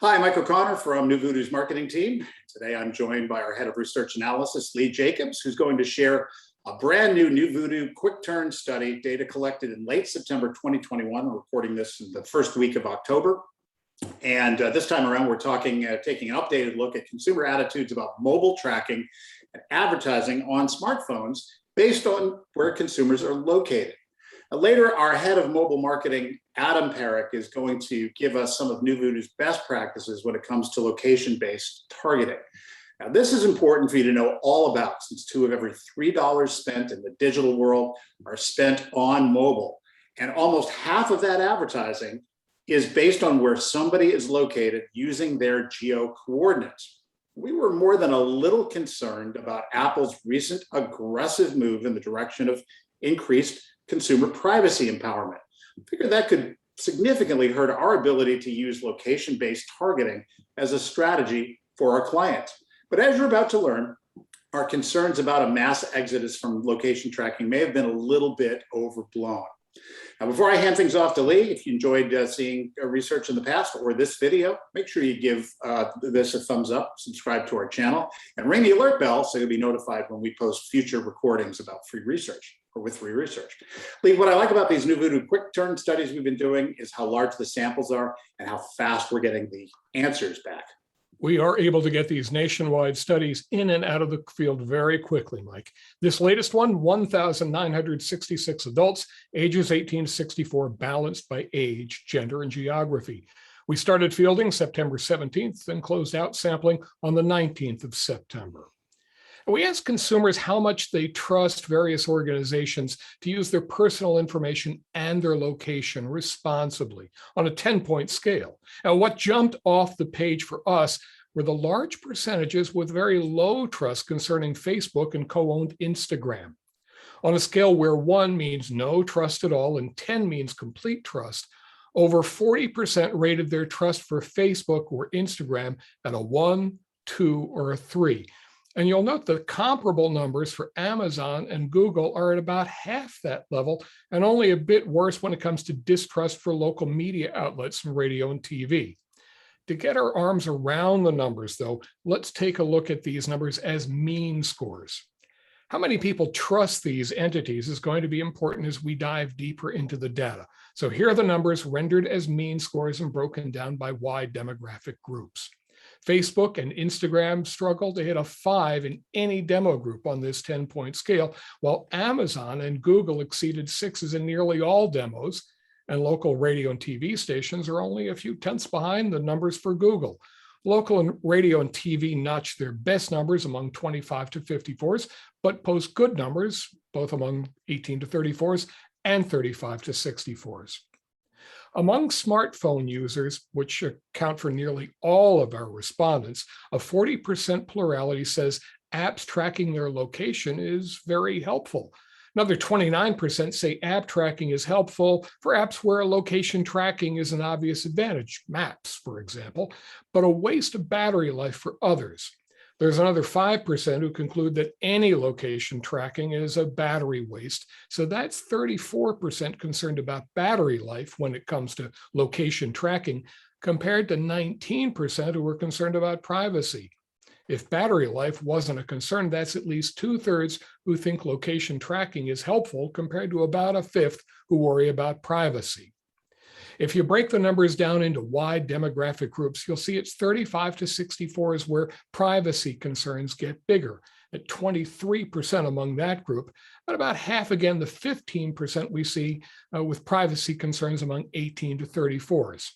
Hi, Mike O'Connor from NuVoodoo's marketing team. Today I'm joined by our head of research analysis, Lee Jacobs, who's going to share a brand new NuVoodoo Quick Turn study, data collected in late September 2021. We're recording this in the first week of October. And this time around, we're taking an updated look at consumer attitudes about mobile tracking and advertising on smartphones based on where consumers are located. Later, our head of mobile marketing, Adam Perrick, is going to give us some of NuVoodoo's best practices when it comes to location-based targeting. Now, this is important for you to know all about, since 2 of every $3 spent in the digital world are spent on mobile. And almost half of that advertising is based on where somebody is located using their geo coordinates. We were more than a little concerned about Apple's recent aggressive move in the direction of increased consumer privacy empowerment. I figured that could significantly hurt our ability to use location-based targeting as a strategy for our clients. But as you're about to learn, our concerns about a mass exodus from location tracking may have been a little bit overblown. Now, before I hand things off to Lee, if you enjoyed seeing research in the past or this video, make sure you give this a thumbs up, subscribe to our channel, and ring the alert bell so you'll be notified when we post future recordings about free research or with free research. Lee, what I like about these NuVoodoo Quick Turn studies we've been doing is how large the samples are and how fast we're getting the answers back. We are able to get these nationwide studies in and out of the field very quickly, Mike. This latest one, 1,966 adults, ages 18 to 64, balanced by age, gender, and geography. We started fielding September 17th and closed out sampling on the 19th of September. We asked consumers how much they trust various organizations to use their personal information and their location responsibly on a 10-point scale. And what jumped off the page for us were the large percentages with very low trust concerning Facebook and co-owned Instagram. On a scale where 1 means no trust at all and 10 means complete trust, over 40% rated their trust for Facebook or Instagram at a 1, 2, or a 3. And you'll note the comparable numbers for Amazon and Google are at about half that level, and only a bit worse when it comes to distrust for local media outlets and radio and TV. To get our arms around the numbers, though, let's take a look at these numbers as mean scores. How many people trust these entities is going to be important as we dive deeper into the data. So here are the numbers rendered as mean scores and broken down by wide demographic groups. Facebook and Instagram struggle to hit a 5 in any demo group on this 10-point scale, while Amazon and Google exceeded 6s in nearly all demos, and local radio and TV stations are only a few tenths behind the numbers for Google. Local and radio and TV notch their best numbers among 25 to 54s, but post good numbers both among 18 to 34s and 35 to 64s. Among smartphone users, which account for nearly all of our respondents, a 40% plurality says apps tracking their location is very helpful. Another 29% say app tracking is helpful for apps where location tracking is an obvious advantage, maps, for example, but a waste of battery life for others. There's another 5% who conclude that any location tracking is a battery waste. So that's 34% concerned about battery life when it comes to location tracking, compared to 19% who were concerned about privacy. If battery life wasn't a concern, that's at least 2/3 who think location tracking is helpful, compared to about a 1/5 who worry about privacy. If you break the numbers down into wide demographic groups, you'll see it's 35 to 64s where privacy concerns get bigger, at 23% among that group, but about half again the 15% we see with privacy concerns among 18 to 34s.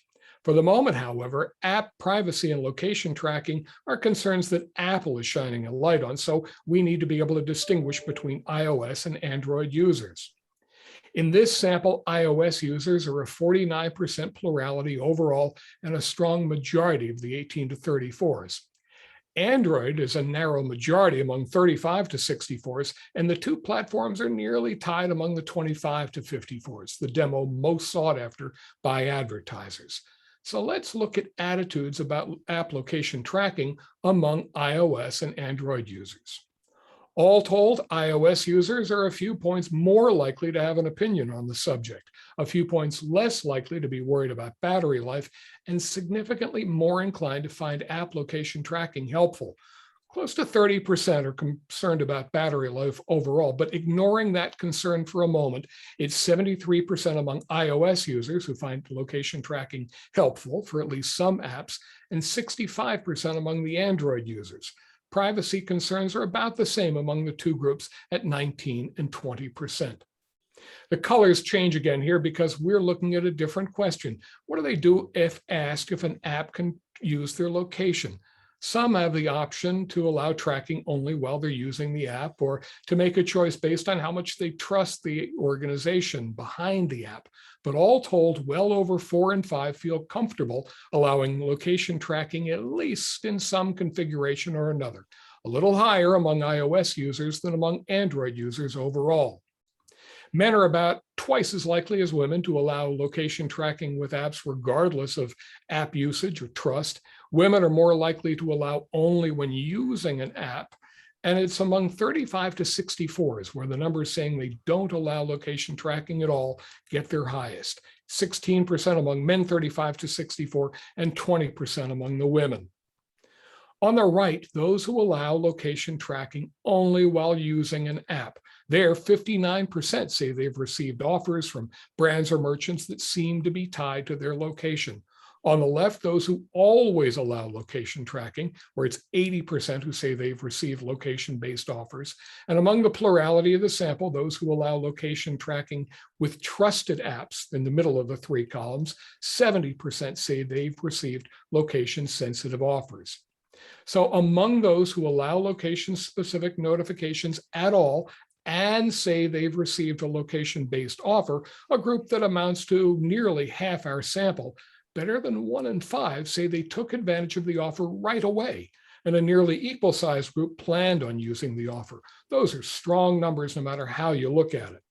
For the moment, however, app privacy and location tracking are concerns that Apple is shining a light on, so we need to be able to distinguish between iOS and Android users. In this sample, iOS users are a 49% plurality overall and a strong majority of the 18 to 34s. Android is a narrow majority among 35 to 64s, and the two platforms are nearly tied among the 25 to 54s, the demo most sought after by advertisers. So let's look at attitudes about app location tracking among iOS and Android users. All told, iOS users are a few points more likely to have an opinion on the subject, a few points less likely to be worried about battery life, and significantly more inclined to find app location tracking helpful. Close to 30% are concerned about battery life overall, but ignoring that concern for a moment, it's 73% among iOS users who find location tracking helpful for at least some apps, and 65% among the Android users. Privacy concerns are about the same among the two groups at 19 and 20%. The colors change again here because we're looking at a different question. What do they do if asked if an app can use their location? Some have the option to allow tracking only while they're using the app, or to make a choice based on how much they trust the organization behind the app. But all told, well over 4 in 5 feel comfortable allowing location tracking, at least in some configuration or another. A little higher among iOS users than among Android users overall. Men are about twice as likely as women to allow location tracking with apps regardless of app usage or trust. Women are more likely to allow only when using an app. And it's among 35 to 64s where the numbers saying they don't allow location tracking at all get their highest. 16% among men 35 to 64 and 20% among the women. On the right, those who allow location tracking only while using an app. There, 59% say they've received offers from brands or merchants that seem to be tied to their location. On the left, those who always allow location tracking, where it's 80% who say they've received location-based offers. And among the plurality of the sample, those who allow location tracking with trusted apps, in the middle of the 3 columns, 70% say they've received location-sensitive offers. So among those who allow location-specific notifications at all and say they've received a location-based offer, a group that amounts to nearly half our sample, better than 1 in 5 say they took advantage of the offer right away, and a nearly equal-sized group planned on using the offer. Those are strong numbers no matter how you look at it.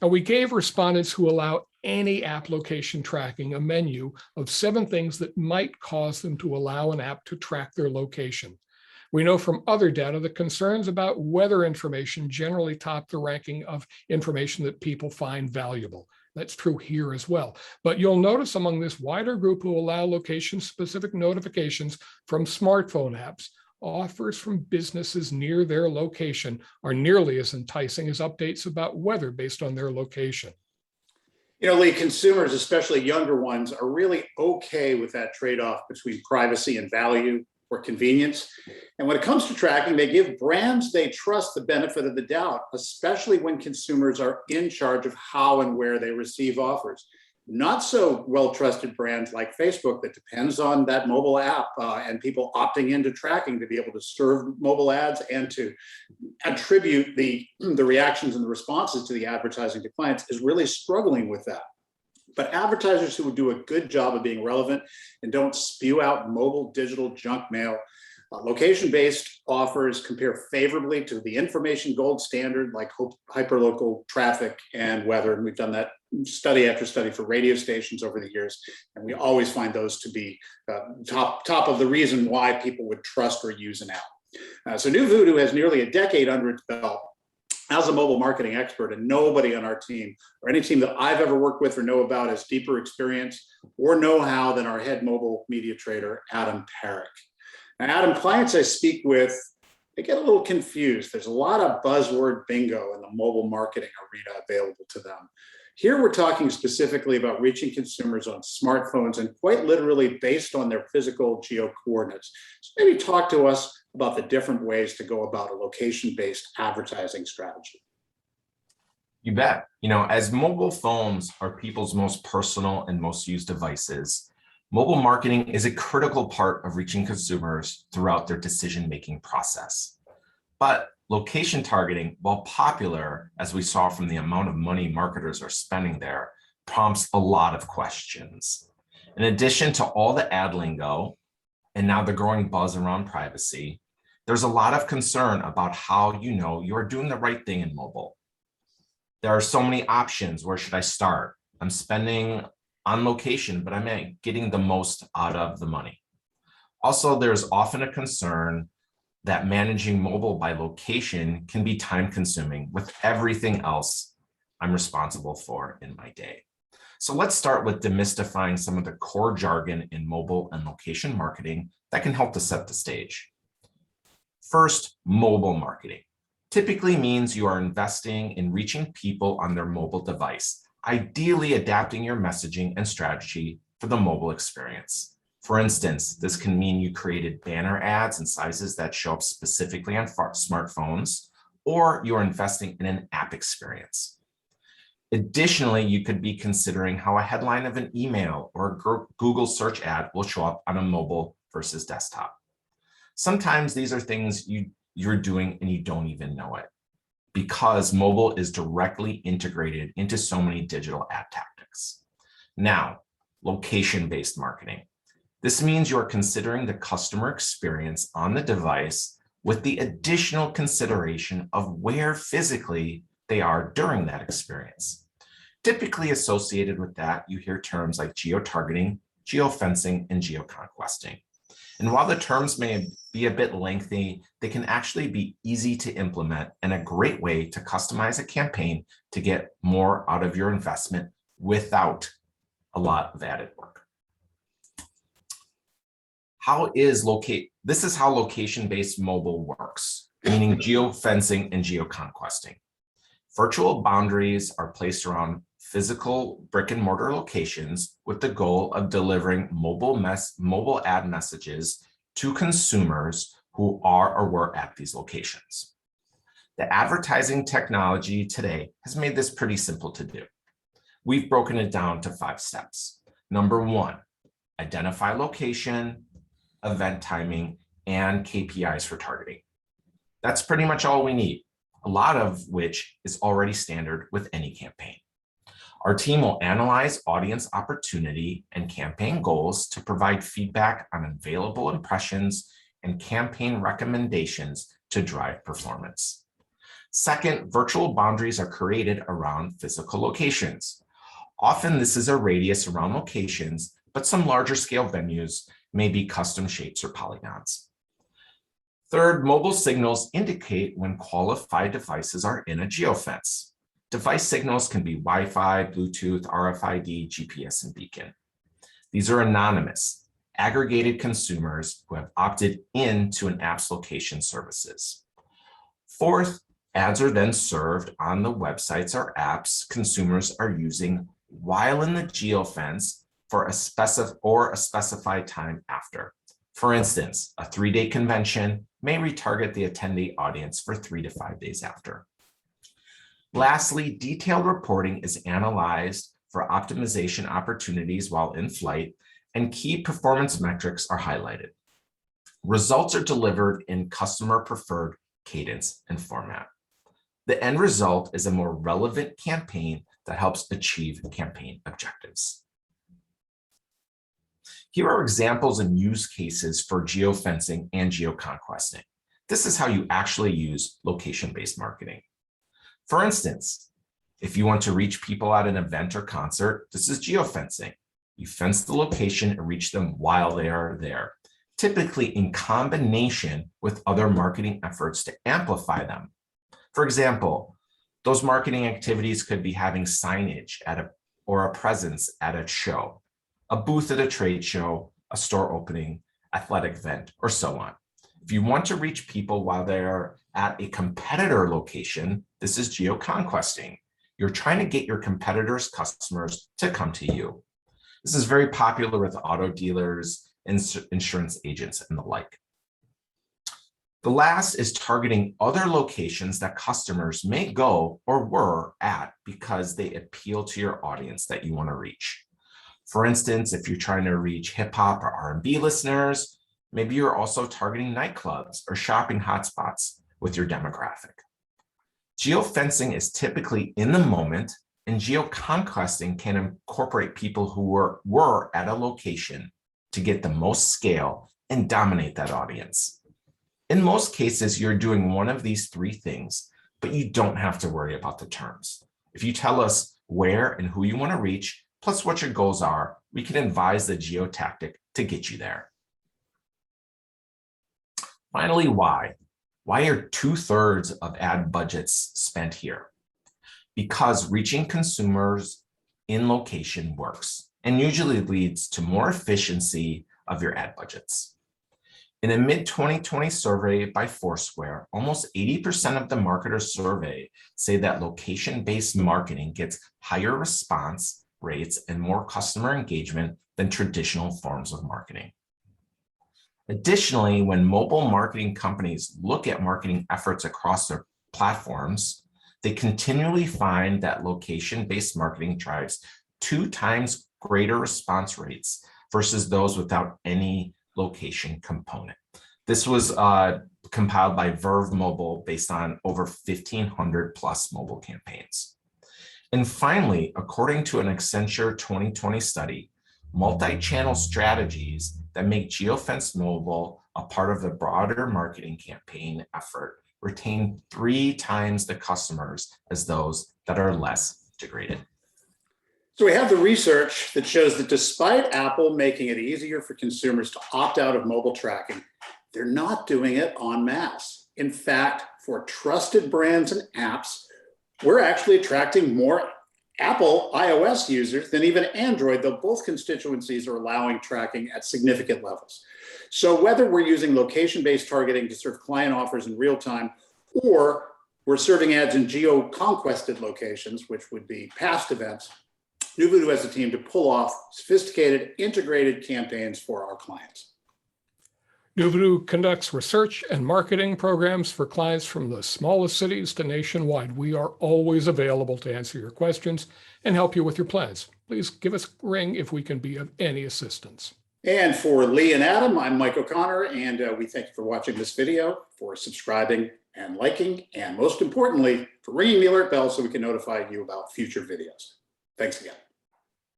And we gave respondents who allow any app location tracking a menu of 7 things that might cause them to allow an app to track their location. We know from other data that concerns about weather information generally top the ranking of information that people find valuable. That's true here as well. But you'll notice among this wider group who allow location-specific notifications from smartphone apps, offers from businesses near their location are nearly as enticing as updates about weather based on their location. You know, Lee, consumers, especially younger ones, are really okay with that trade-off between privacy and value or convenience. And when it comes to tracking, they give brands they trust the benefit of the doubt, especially when consumers are in charge of how and where they receive offers. Not so well-trusted brands like Facebook that depends on that mobile app and people opting into tracking to be able to serve mobile ads and to attribute the reactions and the responses to the advertising to clients is really struggling with that. But advertisers who would do a good job of being relevant and don't spew out mobile digital junk mail, location-based offers compare favorably to the information gold standard like hyperlocal traffic and weather. And we've done that study after study for radio stations over the years. And we always find those to be top of the reason why people would trust or use an app. So NuVoodoo has nearly a decade under its belt as a mobile marketing expert, and nobody on our team or any team that I've ever worked with or know about has deeper experience or know-how than our head mobile media trader, Adam Parrick. Now, Adam, clients I speak with, they get a little confused. There's a lot of buzzword bingo in the mobile marketing arena available to them. Here we're talking specifically about reaching consumers on smartphones and quite literally based on their physical geo coordinates. So maybe talk to us about the different ways to go about a location-based advertising strategy. You bet. You know, as mobile phones are people's most personal and most used devices, mobile marketing is a critical part of reaching consumers throughout their decision-making process. But location targeting, while popular, as we saw from the amount of money marketers are spending there, prompts a lot of questions. In addition to all the ad lingo, and now the growing buzz around privacy, there's a lot of concern about how you know you're doing the right thing in mobile. There are so many options. Where should I start? I'm spending on location, but I'm getting the most out of the money. Also, there's often a concern that managing mobile by location can be time consuming with everything else I'm responsible for in my day. So let's start with demystifying some of the core jargon in mobile and location marketing that can help to set the stage. First, mobile marketing typically means you are investing in reaching people on their mobile device, ideally adapting your messaging and strategy for the mobile experience. For instance, this can mean you created banner ads in sizes that show up specifically on smartphones, or you're investing in an app experience. Additionally, you could be considering how a headline of an email or a Google search ad will show up on a mobile versus desktop. Sometimes these are things you're doing and you don't even know it, because mobile is directly integrated into so many digital ad tactics. Now, location-based marketing. This means you're considering the customer experience on the device with the additional consideration of where physically they are during that experience. Typically associated with that, you hear terms like geo-targeting, geofencing, and geoconquesting. And while the terms may be a bit lengthy, they can actually be easy to implement and a great way to customize a campaign to get more out of your investment without a lot of added work. This is how location-based mobile works, meaning geofencing and geoconquesting. Virtual boundaries are placed around physical brick and mortar locations with the goal of delivering mobile ad messages to consumers who are or were at these locations. The advertising technology today has made this pretty simple to do. We've broken it down to 5 steps. Number 1, identify location, event timing, and KPIs for targeting. That's pretty much all we need, a lot of which is already standard with any campaign. Our team will analyze audience opportunity and campaign goals to provide feedback on available impressions and campaign recommendations to drive performance. Second, virtual boundaries are created around physical locations. Often this is a radius around locations, but some larger scale venues may be custom shapes or polygons. Third, mobile signals indicate when qualified devices are in a geofence. Device signals can be Wi-Fi, Bluetooth, RFID, GPS, and beacon. These are anonymous, aggregated consumers who have opted into an app's location services. Fourth, ads are then served on the websites or apps consumers are using while in the geofence for a specified time after. For instance, a 3-day convention may retarget the attendee audience for 3 to 5 days after. Lastly, detailed reporting is analyzed for optimization opportunities while in flight, and key performance metrics are highlighted. Results are delivered in customer-preferred cadence and format. The end result is a more relevant campaign that helps achieve campaign objectives. Here are examples and use cases for geofencing and geoconquesting. This is how you actually use location-based marketing. For instance, if you want to reach people at an event or concert, this is geofencing. You fence the location and reach them while they are there, typically in combination with other marketing efforts to amplify them. For example, those marketing activities could be having signage or a presence at a show, a booth at a trade show, a store opening, athletic event, or so on. If you want to reach people while they are at a competitor location, this is geoconquesting. You're trying to get your competitors' customers to come to you. This is very popular with auto dealers, insurance agents, and the like. The last is targeting other locations that customers may go or were at because they appeal to your audience that you want to reach. For instance, if you're trying to reach hip hop or R&B listeners, maybe you're also targeting nightclubs or shopping hotspots with your demographic. Geofencing is typically in the moment, and geoconquesting can incorporate people who were at a location to get the most scale and dominate that audience. In most cases, you're doing one of these 3 things, but you don't have to worry about the terms. If you tell us where and who you want to reach, plus what your goals are, we can advise the geo tactic to get you there. Finally, why? Why are 2/3 of ad budgets spent here? Because reaching consumers in location works and usually leads to more efficiency of your ad budgets. In a mid-2020 survey by Foursquare, almost 80% of the marketers surveyed say that location-based marketing gets higher response rates and more customer engagement than traditional forms of marketing. Additionally, when mobile marketing companies look at marketing efforts across their platforms, they continually find that location-based marketing drives 2 times greater response rates versus those without any location component. This was compiled by Verve Mobile based on over 1,500 plus mobile campaigns. And finally, according to an Accenture 2020 study, multi-channel strategies that make geofence mobile a part of the broader marketing campaign effort retain 3 times the customers as those that are less integrated. So we have the research that shows that despite Apple making it easier for consumers to opt out of mobile tracking, they're not doing it en masse. In fact, for trusted brands and apps, we're actually attracting more Apple iOS users than even Android, though both constituencies are allowing tracking at significant levels. So whether we're using location-based targeting to serve client offers in real time, or we're serving ads in geo-conquested locations, which would be past events, NuVoodoo has a team to pull off sophisticated, integrated campaigns for our clients. NuVoodoo conducts research and marketing programs for clients from the smallest cities to nationwide. We are always available to answer your questions and help you with your plans. Please give us a ring if we can be of any assistance. And for Lee and Adam, I'm Mike O'Connor, and we thank you for watching this video, for subscribing and liking, and most importantly, for ringing the alert bell so we can notify you about future videos. Thanks again.